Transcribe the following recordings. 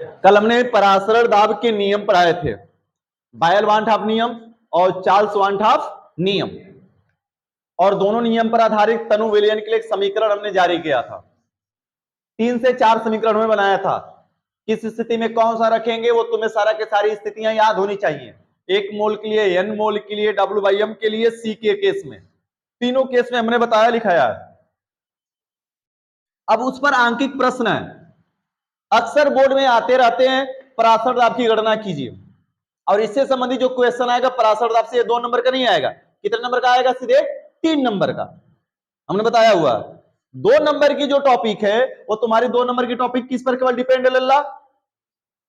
कल हमने परासरण दाब के नियम पढ़ाए थे, बायल वान हाफ नियम और चार्ल्स वान हाफ नियम, और दोनों नियम पर आधारित तनु विलयन के लिए एक समीकरण हमने जारी किया था। 3 से 4 समीकरण में बनाया था। किस स्थिति में कौन सा रखेंगे वो तुम्हें सारा के सारी स्थितियां याद होनी चाहिए। 1 मोल के लिए, n मोल के लिए, W/m के लिए, C के केस में, तीनों केस में हमने बताया लिखाया है। अब उस पर आंकिक प्रश्न है, अक्सर बोर्ड में आते रहते हैं, परासरण दाब की गणना कीजिए। और इससे संबंधित जो क्वेश्चन आएगा परासरण दाब से 2 नंबर का नहीं आएगा, कितने नंबर का आएगा? सीधे 3 नंबर का। हमने बताया हुआ 2 नंबर की जो टॉपिक है वो तुम्हारी 2 नंबर की टॉपिक किस पर केवल डिपेंड है लल्ला?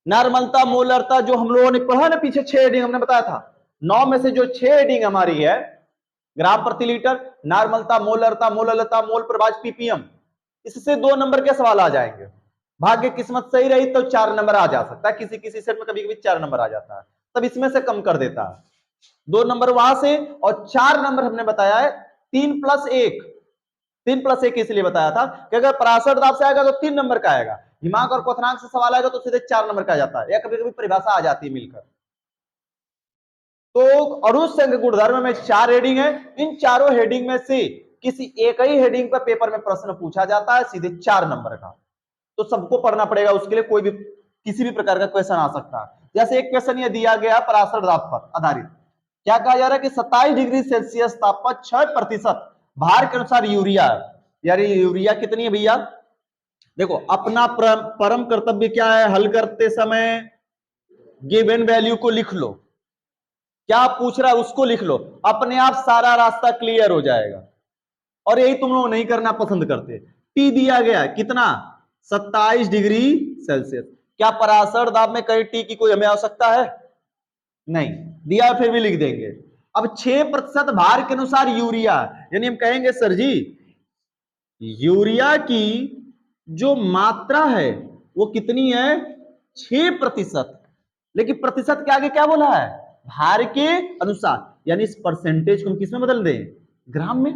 नॉर्मलता, मोलरता, जो हम लोगों ने पढ़ा ना पीछे 6 हेडिंग हमने बताया था, 9 में से जो 6 हेडिंग हमारी है, ग्राम प्रति लीटर, नॉर्मलता, मोलरता, मोललता, मोल प्रभाज, पीपीएम, इससे 2 नंबर के सवाल आ जाएंगे। भाग्य किस्मत सही रही तो 4 नंबर आ जा सकता है, किसी किसी सेट में कभी कभी 4 नंबर आ जाता है, तब इसमें से कम कर देता है। 2 नंबर वहां से और 4 नंबर हमने बताया है 3+1। 3+1 इसलिए बताया था कि अगर परासरण दाब से आएगा तो 3 नंबर का आएगा, दिमाग और क्वथनांक से सवाल आएगा तो सीधे 4 नंबर का आ जाता है, या कभी कभी परिभाषा आ जाती है मिलकर। तो अनुसंग गुणधर्म में 4 हेडिंग है, इन चारों हेडिंग में से किसी एक ही हेडिंग पर पेपर में प्रश्न पूछा जाता है सीधे 4 नंबर का, तो सबको पढ़ना पड़ेगा, उसके लिए कोई भी किसी भी प्रकार का क्वेश्चन आ सकता है। जैसे एक क्वेश्चन ये दिया गया परासरण दाब पर आधारित, क्या कहा जा रहा है कि 27 डिग्री सेल्सियस ताप पर 6% भार के अनुसार यूरिया, यार यूरिया कितनी है भैया? देखो अपना परम कर्तव्य क्या है, हल करते समय गिवन वैल्यू को लिख लो, क्या पूछ रहा है उसको लिख लो, अपने आप सारा रास्ता क्लियर हो जाएगा। और यही तुम लोग नहीं करना पसंद करते। टी दिया गया कितना? 27 डिग्री सेल्सियस। क्या परासरण दाब में कहीं टी की कोई हमें आवश्यकता है? नहीं दिया, फिर भी लिख देंगे। अब 6% भार के अनुसार यूरिया, यानी हम कहेंगे सर जी यूरिया की जो मात्रा है वो कितनी है? 6%। लेकिन प्रतिशत के आगे क्या बोला है? भार के अनुसार, यानी इस परसेंटेज को हम किस में बदल दें? ग्राम में।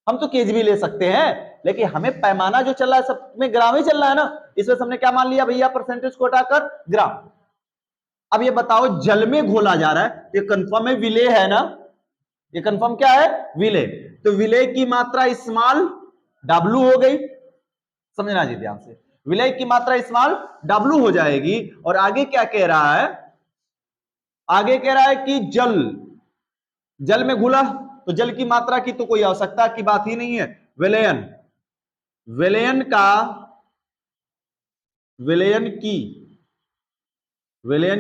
हम तो केजी भी ले सकते हैं, लेकिन हमें पैमाना जो चल रहा है सब में ग्राम ही चल रहा है ना, इसमें हमने क्या मान लिया भैया? परसेंटेज को हटाकर ग्राम। अब ये बताओ जल में घोला जा रहा है, ये कंफर्म है विलेय है ना? ये कंफर्म क्या है? विलेय। तो विलेय की मात्रा स्मॉल W हो गई, समझना जी ध्यान से, विलेय की मात्रा स्मॉल W हो जाएगी। और आगे क्या कह रहा है? आगे कह रहा है कि जल में घुला तो जल की मात्रा की तो कोई आवश्यकता की बात ही नहीं है। विलयन, विलयन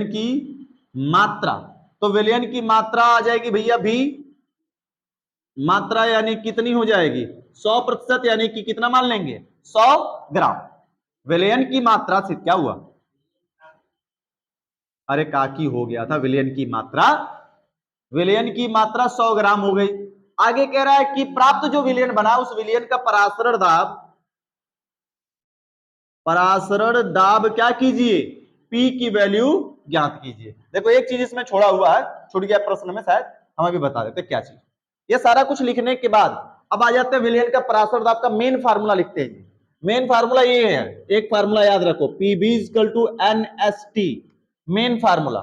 की मात्रा, तो विलयन की मात्रा आ जाएगी भैया भी, मात्रा यानी कितनी हो जाएगी? 100%, यानी कि कितना मान लेंगे? 100 ग्राम। विलयन की मात्रा से क्या हुआ? अरे काकी हो गया था, विलयन की मात्रा 100 ग्राम हो गई। आगे कह रहा है कि प्राप्त जो विलयन बना उस विलयन का परासरण दाब क्या कीजिए? P की वैल्यू ज्ञात कीजिए। देखो एक चीज इसमें छोड़ा हुआ है, छूट गया प्रश्न में, शायद हम अभी बता देते क्या चीज। ये सारा कुछ लिखने के बाद अब आ जाते हैं विलयन का परासरण दाब का मेन फार्मूला लिखते हैं। मेन फार्मूला ये है, एक फार्मूला याद रखो, PV=NST, मेन फार्मूला,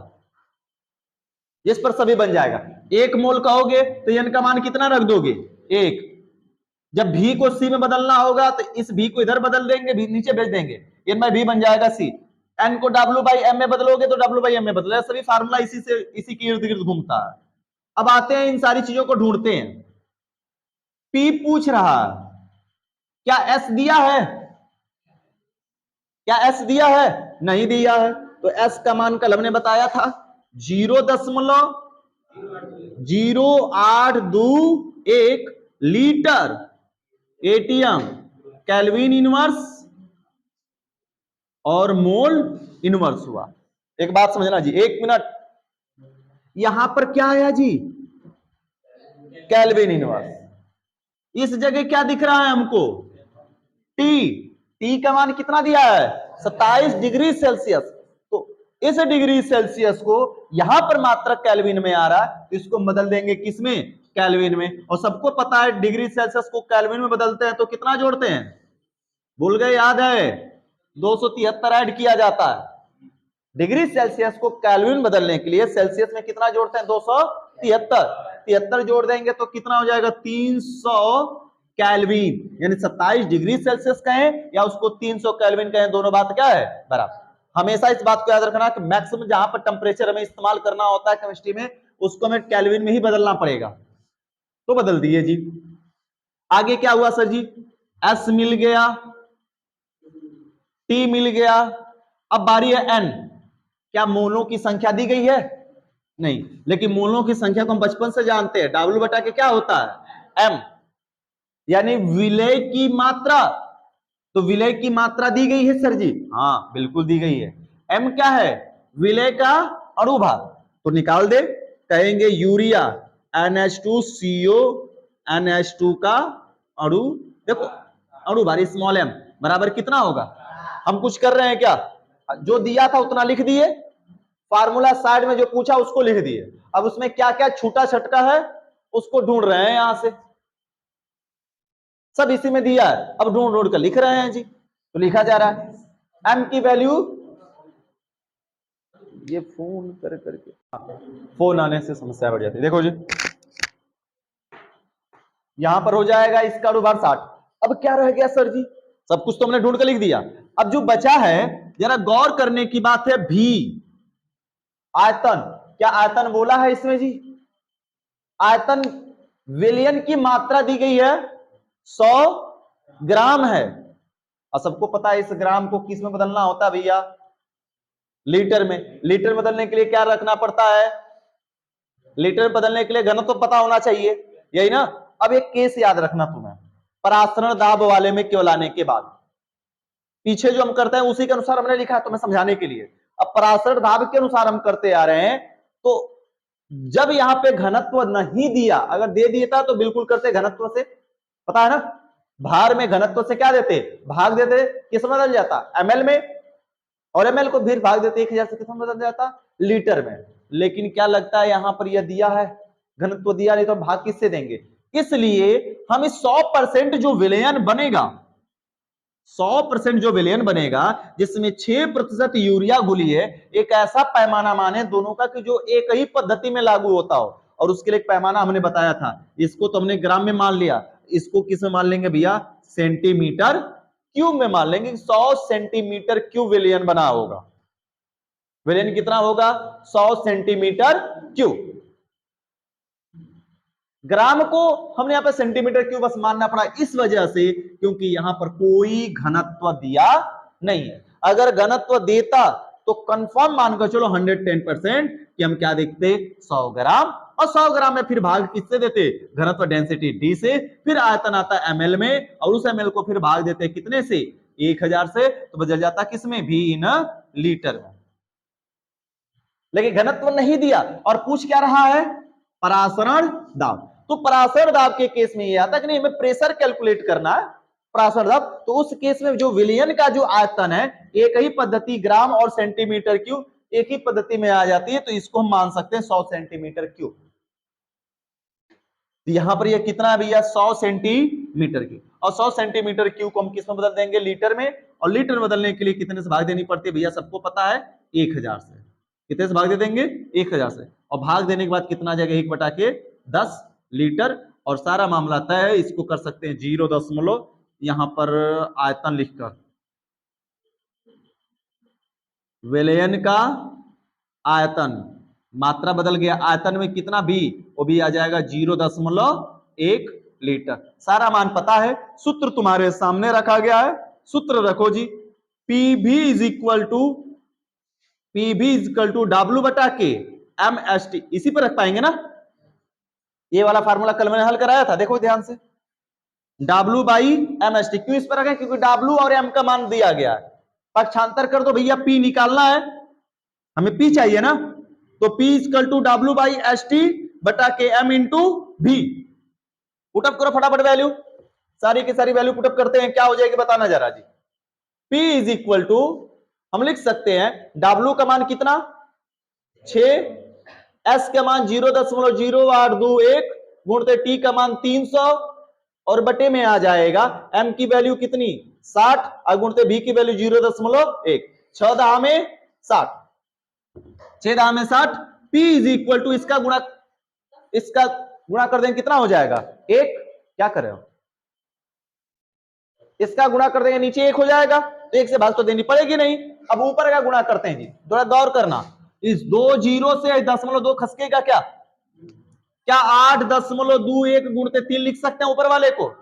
जिस पर सभी बन जाएगा। 1 मोल कहोगे तो n का मान कितना रख दोगे? 1। जब V को C में बदलना होगा तो इस V को इधर बदल देंगे, V नीचे भेज देंगे, n/V बन जाएगा C। n को W/m में बदलोगे तो W/m में बदलेगा। सभी फार्मूला इसी के इर्द गिर्द घूमता है। अब आते हैं इन सारी चीजों को ढूंढते हैं। P पूछ रहा क्या S दिया है? क्या S दिया है? नहीं दिया है। तो S का मान कल हमने बताया था 0.0821 लीटर एटीएम केल्विन इनवर्स और मोल इनवर्स हुआ। एक बात समझना जी, 1 मिनट, यहां पर क्या आया जी? Kelvin inverse. इस जगह क्या दिख रहा है हमको? टी का मान कितना दिया है? 27 डिग्री सेल्सियस। तो इस डिग्री सेल्सियस को यहां पर मात्रक केल्विन में आ रहा है, इसको बदल देंगे किसमें? केल्विन में। और सबको पता है डिग्री सेल्सियस को केल्विन में बदलते हैं तो कितना जोड़ते हैं? भूल गए? याद है? 273 ऐड किया जाता है। डिग्री सेल्सियस को केल्विन बदलने के लिए सेल्सियस में कितना जोड़ते हैं? 273 जोड़ देंगे तो कितना हो जाएगा? 300 केल्विन, यानी 27 डिग्री सेल्सियस कहें या उसको 300 केल्विन कहें, दोनों बात क्या है? बराबर। हमेशा इस बात को याद रखना कि मैक्सिमम जहां पर टेम्परेचर हमें इस्तेमाल करना होता है केमिस्ट्री में, उसको हमें केल्विन में ही बदलना पड़ेगा। तो बदल दिए जी। आगे क्या हुआ सर जी? S मिल गया, T मिल गया, अब बारी है N। क्या मोलों की संख्या दी गई है? नहीं, लेकिन मोलों की संख्या को हम बचपन से जानते हैं, W बटा के क्या होता है? M, यानी विलय की मात्रा। तो विलय की मात्रा दी गई है सर जी? हाँ बिल्कुल दी गई है। M क्या है? विलय का अणुभार। तो निकाल दे, कहेंगे यूरिया NH2CO NH2 का अणु, देखो अणुभार स्मॉल m बराबर कितना होगा? हम कुछ कर रहे हैं क्या? जो दिया था उतना लिख दिए, फार्मूला साइड में जो पूछा उसको लिख दिए। अब उसमें क्या क्या छूटा छटका है उसको ढूंढ रहे हैं, यहां से सब इसी में दिया है, अब ढूंढ ढूंढ कर लिख रहे हैं जी। तो लिखा जा रहा है m की वैल्यू, ये फोन कर करके, फोन आने से समस्या बढ़ जाती है। देखो जी, यहां पर हो जाएगा इसका अणुभार 60। अब क्या रह गया सर जी? सब कुछ तो हमने ढूंढ कर लिख दिया। अब जो बचा है जरा गौर करने की बात है, भी आयतन। क्या आयतन बोला है इसमें जी? आयतन विलयन की मात्रा दी गई है 100 ग्राम है, और सबको पता है इस ग्राम को किस में बदलना होता है भैया? लीटर में। लीटर बदलने के लिए क्या रखना पड़ता है? लीटर बदलने के लिए घनत्व तो पता होना चाहिए, यही ना? अब एक केस याद रखना तुम्हें, परासरण दाब वाले में केवल आने के बाद पीछे जो हम करते हैं उसी के अनुसार हमने लिखा है तुम्हें समझाने के लिए। अब परासरण दाब के अनुसार हम करते आ रहे हैं, तो जब यहां पे घनत्व नहीं दिया, अगर दे दिया तो बिल्कुल करते घनत्व से, पता है ना? भार में घनत्व से क्या देते? भाग देते। किस में बदल जाता? ml में, और ml को फिर भाग देते 1000 से, किस में बदल जाता? लीटर में। लेकिन क्या लगता है यहां पर यह दिया है, घनत्व दिया नहीं तो भाग किससे देंगे? इसलिए हम इस 100% जो विलयन बनेगा, 100% जो विलयन बनेगा जिसमें 6% यूरिया घुली है, एक ऐसा पैमाना माने दोनों का कि जो एक ही पद्धति में लागू होता हो। और उसके लिए एक पैमाना हमने बताया था, इसको तो हमने ग्राम में मान लिया, इसको किस में मान लेंगे भैया? सेंटीमीटर क्यूब में मान लेंगे। 100 सेंटीमीटर क्यूब विलयन बना होगा। विलयन कितना होगा? 100 सेंटीमीटर क्यूब। ग्राम को हमने यहां पे सेंटीमीटर क्यूब बस मानना पड़ा इस वजह से क्योंकि यहां पर कोई घनत्व दिया नहीं है। अगर घनत्व देता तो कंफर्म मानकर चलो 110% कि हम क्या देखते? 100 ग्राम, और 100 ग्राम में फिर भाग किससे देते? घनत्व डेंसिटी डी से, फिर आयतन आता है ml में, और उस ml को फिर भाग देते कितने से? 1000 से, तो बदल जाता किसमें? भी इन लीटर में। लेकिन घनत्व नहीं दिया और पूछ क्या रहा है? परासरण दाब। तो परासरण दाब के केस में ये आता है कि नहीं, हमें प्रेशर कैलकुलेट करना है, परासरण दाब। तो उस केस में जो विलयन का जो आयतन है, एक ही पद्धति ग्राम और सेंटीमीटर क्यूब एक ही पद्धति में आ जाती है, तो इसको हम मान सकते हैं 100 सेंटीमीटर क्यूब। तो यहां पर ये कितना है भैया? 100 सेंटीमीटर क्यूब। और 100 सेंटीमीटर क्यूब को हम किस में बदल देंगे? लीटर में। और लीटर बदलने के लिए कितने से भाग देनी पड़ती है भैया? सबको पता है, 1000 से। कितने से भाग दे देंगे? 1000 से। और भाग देने के बाद कितना आ जाएगा? 1/10 लीटर। और सारा मामला तय है। इसको कर सकते हैं 0 यहां पर आयतन लिखकर, विलयन का आयतन, मात्रा बदल गया, आयतन में कितना भी, वो भी आ जाएगा 0.1 लीटर। सारा मान पता है, सूत्र तुम्हारे सामने रखा गया है। सूत्र रखो जी, PV is equal to W बटा के MST। इसी पर रख पाएंगे ना? ये वाला फार्मूला कल मैंने हल कराया था, देखो ध्यान से। W बाई MST क्यों इस पर रखें? क्योंकि W और M का मान दिया गया है। पक्षांतर कर दो भैया, P निकालना है, हमें P चाहिए ना, तो P equal to W by ST बटा के M इंटू V। पुटअप करो फटाफट वैल्यू, सारी की सारी वैल्यू पुटअप करते हैं, क्या हो जाएगी बताना जरा जी। P इज इक्वल टू, हम लिख सकते हैं W का मान कितना? 6, S का मान 0.0821 गुणते T का मान 300, और बटे में आ जाएगा M की वैल्यू कितनी? 60 और गुणते v की वैल्यू 0.1, 6 दहा में 60, 6 दहा में 60, p इज इक्वल टू इसका गुणा कर देंगे कितना हो जाएगा 1, क्या कर रहे हो, इसका गुणा कर देंगे नीचे 1 हो जाएगा, तो 1 से भाग तो देनी पड़ेगी नहीं। अब ऊपर का गुणा करते हैं जी, थोड़ा गौर करना, इस 2 जीरो से 0.2 खसकेगा क्या 8.21 गुणते 3 लिख सकते हैं ऊपर वाले को,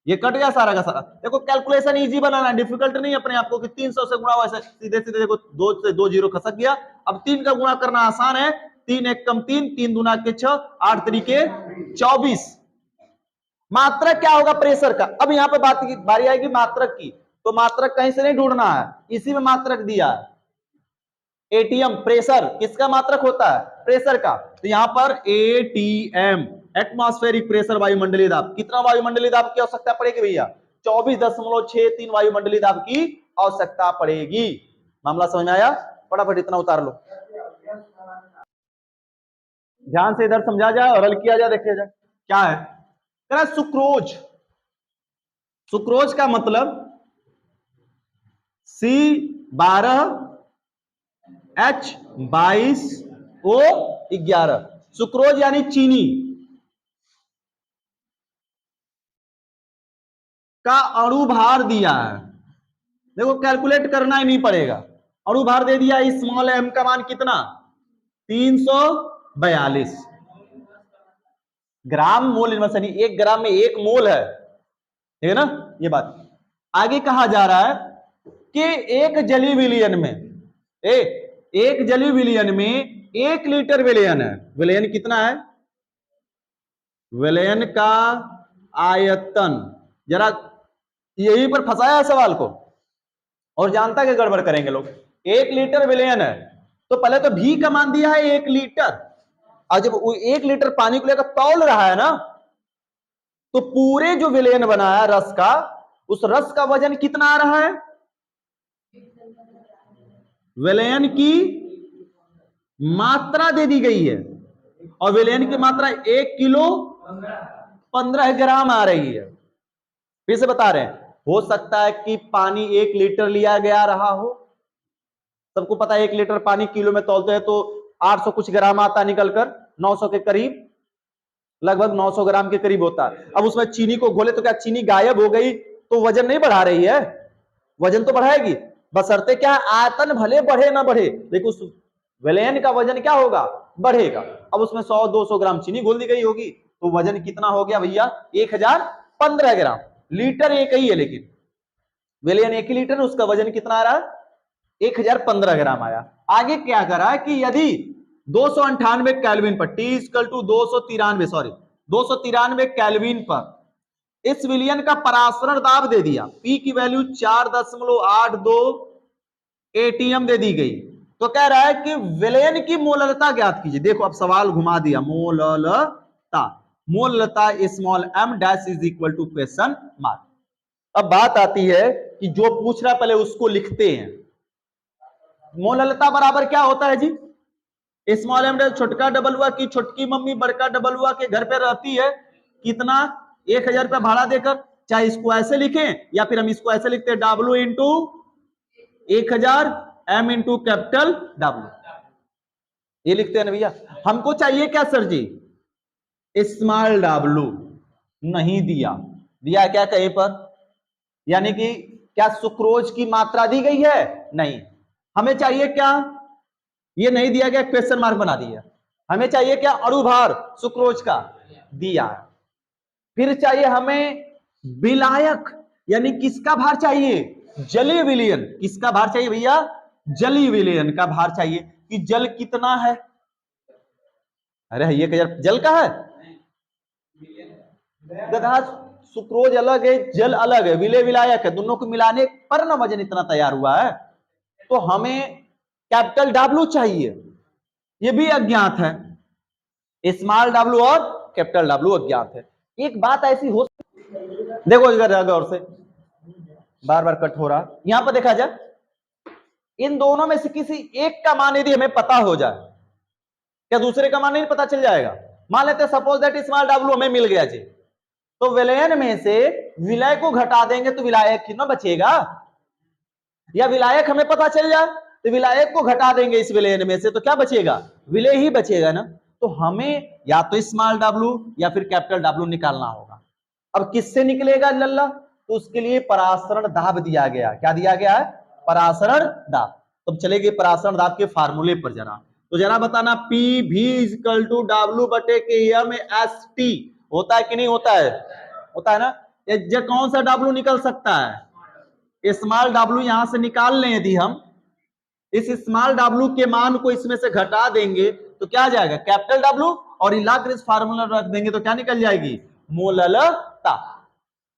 ये कट गया सारा का सारा। देखो कैलकुलेशन इजी बनाना है, डिफिकल्ट नहीं अपने आप को कि 300 से गुणा हुआ, सीधे सीधे देखो 2 से 2 जीरो खसक गया। अब 3 का गुणा करना आसान है, 3 1 कम 3, 3 दूना के 6, 8 तरीके 24। मात्रक क्या होगा प्रेशर का, अब यहां पे बात की बारी आएगी मात्रक की, तो मात्रक कहीं से नहीं ढूंढना है, इसी में मात्रक दिया है। एटीएम प्रेशर किसका मात्रक होता है, प्रेशर का, तो यहां पर एटीएम एटमॉस्फेरिक प्रेशर वायुमंडलीय दाब, कितना वायुमंडलीय दाब की आवश्यकता पड़ेगी भैया 24.63 वायुमंडलीय दाब की आवश्यकता पड़ेगी। मामला समझ में आया, फटाफट इतना उतार लो, ध्यान से इधर समझा जाए और हल किया जाए, देखिए जाए क्या है। सुक्रोज, सुक्रोज का मतलब C12H22O11, सुक्रोज यानी चीनी का अणुभार दिया है, देखो कैलकुलेट करना ही नहीं पड़ेगा, अणुभार दे दिया, स्मॉल m का मान कितना 342 ग्राम मोल इनवर्स, यानी 1 ग्राम में 1 मोल है, ठीक है ना ये बात। आगे कहा जा रहा है कि एक जलीय विलयन में, एक जलीय विलयन में 1 लीटर विलयन है, विलयन कितना है, विलयन का आयतन, जरा यहीं पर फंसाया है सवाल को, और जानता कि गड़बड़ करेंगे लोग। 1 लीटर विलयन है, तो पहले तो भी का मान दिया है 1 लीटर, और जब 1 लीटर पानी को लेकर तौल रहा है ना, तो पूरे जो विलयन बना है रस का, उस रस का वजन कितना आ रहा है, विलयन की मात्रा दे दी गई है, और विलयन की मात्रा 1 किलो 15 ग्राम आ रही है। फिर से बता रहे हैं, हो सकता है कि पानी 1 लीटर लिया गया रहा हो, सबको पता है 1 लीटर पानी किलो में तौलते हैं तो 800 कुछ ग्राम आता निकलकर, 900 के करीब, लगभग 900 ग्राम के करीब होता है। अब उसमें चीनी को घोले तो क्या चीनी गायब हो गई तो वजन नहीं बढ़ा रही है, वजन तो बढ़ाएगी, बशर्ते क्या आयतन भले बढ़े ना बढ़े, लेकिन उस विलयन का वजन क्या होगा, बढ़ेगा। अब उसमें 100-200 ग्राम चीनी घोल दी गई होगी, तो वजन कितना हो गया भैया 1015 ग्राम, लीटर एक ही है लेकिन विलयन 1 लीटर, उसका वजन कितना आ रहा है 1015 ग्राम आया। आगे क्या करा कि यदि 298 केल्विन पर T = 293 केल्विन पर इस विलयन का परासरण दाब दे दिया, P की वैल्यू 4.82 एटीएम दे दी गई, तो कह रहा है कि विलयन की मोललता ज्ञात कीजिए। देखो अब सवाल घुमा दिया, मोललता, मोललता small m dash is equal to question mark. अब बात आती है कि जो पूछ रहा है पहले उसको लिखते हैं। मोललता बराबर क्या होता है जी, स्मॉल m डैश छोटका डबल हुआ कि छोटकी मम्मी बड़का डबल हुआ के घर पे रहती है, कितना 1000 रुपया भाड़ा देकर, चाहे इसको ऐसे लिखें या फिर हम इसको ऐसे लिखते हैं W into 1000 M into capital W, ये लिखते हैं ना भैया। हमको चाहिए क्या सर जी, स्मॉल W नहीं दिया, दिया क्या कहीं पर, यानी कि क्या सुक्रोज की मात्रा दी गई है, नहीं, हमें चाहिए क्या, ये नहीं दिया गया, क्वेश्चन मार्क बना दिया, हमें चाहिए क्या अणुभार सुक्रोज का दिया, फिर चाहिए हमें विलायक यानी किसका भार चाहिए, जलीय विलयन, किसका भार चाहिए भैया, जलीय विलयन का भार चाहिए कि जल कितना है, अरे ये जल का है गधा, सुक्रोज अलग है जल अलग है, विलय विलायक है, दोनों को मिलाने पर ना वजन इतना तैयार हुआ है, तो हमें कैपिटल W चाहिए, ये भी अज्ञात है, स्मॉल W और कैपिटल W अज्ञात है। एक बात ऐसी हो, देखो इधर गौर से, बार बार कट हो रहा, यहां पर देखा जाए इन दोनों में से किसी एक का मान यदि हमें पता हो जाए, क्या दूसरे का मान नहीं पता चल जाएगा। मान लेते हैं सपोज दैट स्मॉल W हमें मिल गया जी, तो विलयन में से विलय को घटा देंगे तो विलायक ही ना बचेगा, या विलायक हमें पता चल जाए तो विलायक को घटा देंगे इस विलयन में से तो क्या बचेगा, विलय ही बचेगा ना। तो हमें या तो स्मॉल डब्ल्यू या फिर कैपिटल डब्ल्यू निकालना होगा। अब किससे निकलेगा लल्ला, तो उसके लिए परासरण दाब दिया गया। क्या दिया गया है, परासरण दाब। तो चलेंगे परासरण दाब के फार्मूले पर जरा, तो जरा बताना पी भी इक्वल टू डब्ल्यू बटे के एम एस टी होता है कि नहीं होता है, होता है ना। ये कौन सा डब्ल्यू निकल सकता है, स्मॉल डब्ल्यू यहां से निकाल लें। यदि हम इस स्मॉल डब्ल्यू के मान को इसमें से घटा देंगे तो क्या आ जाएगा, कैपिटल डब्ल्यू, और इलाकर इस फार्मूला रख देंगे तो क्या निकल जाएगी, मोललता।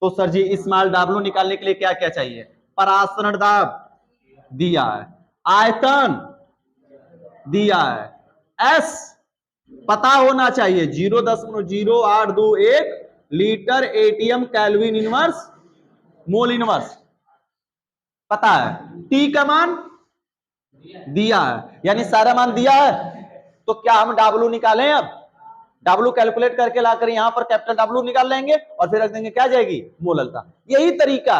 तो सर जी स्मॉल डब्ल्यू निकालने के लिए क्या क्या चाहिए, परासरण दाब दिया है, आयतन दिया है, एस पता होना चाहिए 0.0821 litre ATM kelvin inverse mole inverse पता है, टी का मान दिया है, यानी सारा मान दिया है। तो क्या हम डब्ल्यू निकालें, अब डब्ल्यू कैलकुलेट करके लाकर यहां पर कैपिटल डब्ल्यू निकाल लेंगे और फिर रख देंगे, क्या जाएगी, मोललता। यही तरीका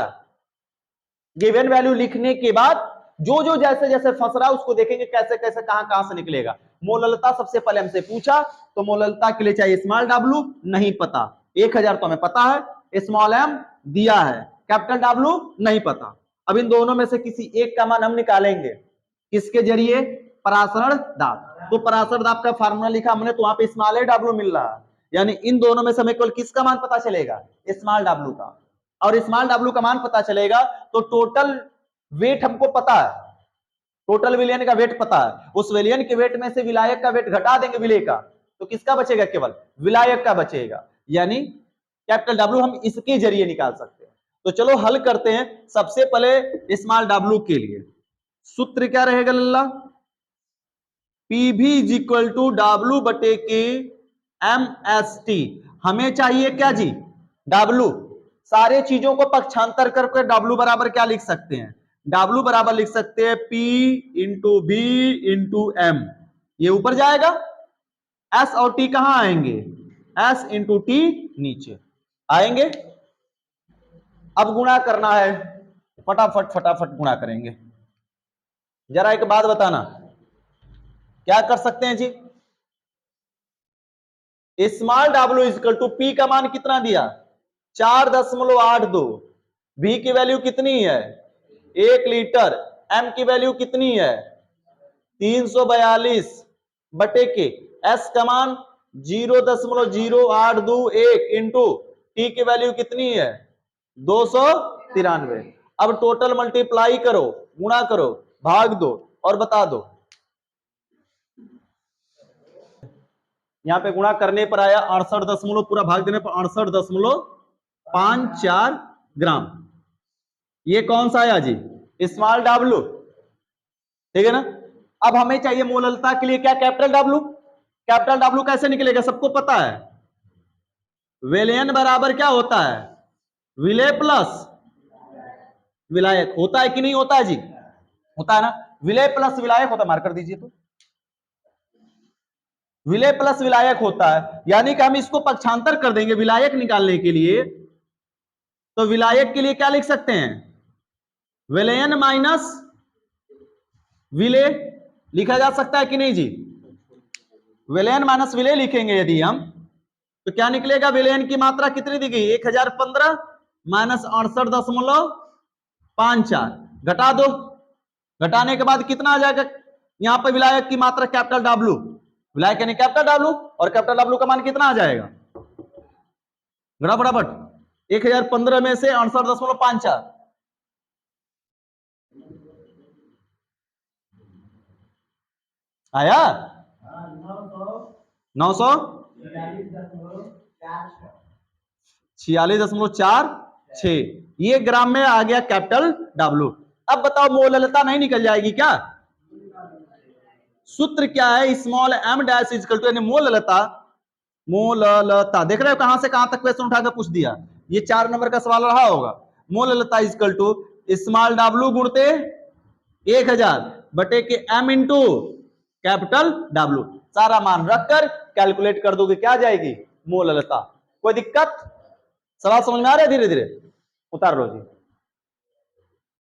गिवन वैल्यू लिखने के बाद जो जो जैसे जैसे फंस रहा है उसको देखेंगे कैसे कैसे कहां से निकलेगा। मोललता सबसे पहले हमसे पूछा तो मोललता के लिए चाहिए स्मॉल डब्ल्यू, नहीं पता, 1000 तो हमें पता है, स्मॉल एम दिया है, कैपिटल डब्ल्यू नहीं पता। अब इन दोनों में से किसी एक का मान हम निकालेंगे, किसके जरिए, परासरण दाब। तो परासरण दाब का फार्मूला लिखा हमने तो वहां पे स्मॉल ए डब्ल्यू मिल रहा है, यानी इन दोनों में से हमें केवल किसका मान पता चलेगा, स्मॉल डब्ल्यू का। और स्मॉल डब्ल्यू का मान पता चलेगा तो टोटल वेट हमको पता है, टोटल विलयन का वेट पता है, उस विलयन के वेट में से विलायक का वेट घटा देंगे विलय का, तो किसका बचेगा, केवल विलायक का बचेगा, यानी कैपिटल डब्ल्यू हम इसके जरिए निकाल सकते हैं। तो चलो हल करते हैं। सबसे पहले स्मॉल डब्ल्यू के लिए सूत्र क्या रहेगा लल्ला, पी भी इज इक्वल टू डब्ल्यू बटे के एम एस टी। हमें चाहिए क्या जी, डब्ल्यू। सारे चीजों को पक्षांतर करके डब्ल्यू बराबर क्या लिख सकते हैं, डब्ल्यू बराबर लिख सकते हैं P into B into M, ये ऊपर जाएगा, एस और टी कहां आएंगे, एस इंटू टी नीचे आएंगे। अब गुणा करना है, फटाफट फटाफट गुणा करेंगे। जरा एक बात बताना, क्या कर सकते हैं जी, small W equal to P का मान कितना दिया, 4.82, बी की वैल्यू कितनी है 1 लीटर, एम की वैल्यू कितनी है 342 बटे के, एस का मान 0.0821 इंटू टी की वैल्यू कितनी है 293। अब टोटल मल्टीप्लाई करो, गुणा करो, भाग दो और बता दो। यहां पे गुणा करने पर आया 68 दशमलव, पूरा भाग देने पर 68.54 ग्राम। ये कौन सा आया जी, स्मॉल डब्ल्यू, ठीक है ना। अब हमें चाहिए मोललता के लिए क्या, कैपिटल डब्ल्यू। कैपिटल डब्ल्यू कैसे निकलेगा, सबको पता है, विलयन बराबर क्या होता है, विलय प्लस विलायक, होता है कि नहीं होता है जी, होता है ना, विलय प्लस विलायक होता है, मार्कर दीजिए तो, विलय प्लस विलायक होता है, यानी कि हम इसको पक्षांतर कर देंगे विलायक निकालने के लिए। तो विलायक के लिए क्या लिख सकते हैं, विलयन माइनस विलय लिखा जा सकता है कि नहीं जी, विलयन माइनस विलय लिखेंगे यदि हम तो क्या निकलेगा, विलयन की मात्रा कितनी दी गई 1015 माइनस 68.54, घटा दो, घटाने के बाद कितना आ जाएगा, यहां पर विलायक की मात्रा कैपिटल डब्ल्यू, विलायक यानी कैपिटल डब्ल्यू, और कैपिटल डब्ल्यू का मान कितना आ जाएगा, घटा फटाफट, 1015 में से 68.54 आया 946.46, ये ग्राम में आ गया कैपिटल डब्ल्यू। अब बताओ मोललता नहीं निकल जाएगी क्या, सूत्र क्या है, small M dash equal to, यानी मोललता, मोललता देख रहे हो कहां से कहां तक क्वेश्चन उठाकर पूछ दिया, ये 4 नंबर का सवाल रहा होगा। मोललता इक्वल टू स्मॉल डब्ल्यू गुणते 1000 बटे के एम इंटू कैपिटल डब्ल्यू, सारा मान रखकर कैलकुलेट कर दोगे क्या जाएगी मोललता, कोई दिक्कत। सवाल समझ में आ रहा है? धीरे धीरे उतार लो जी।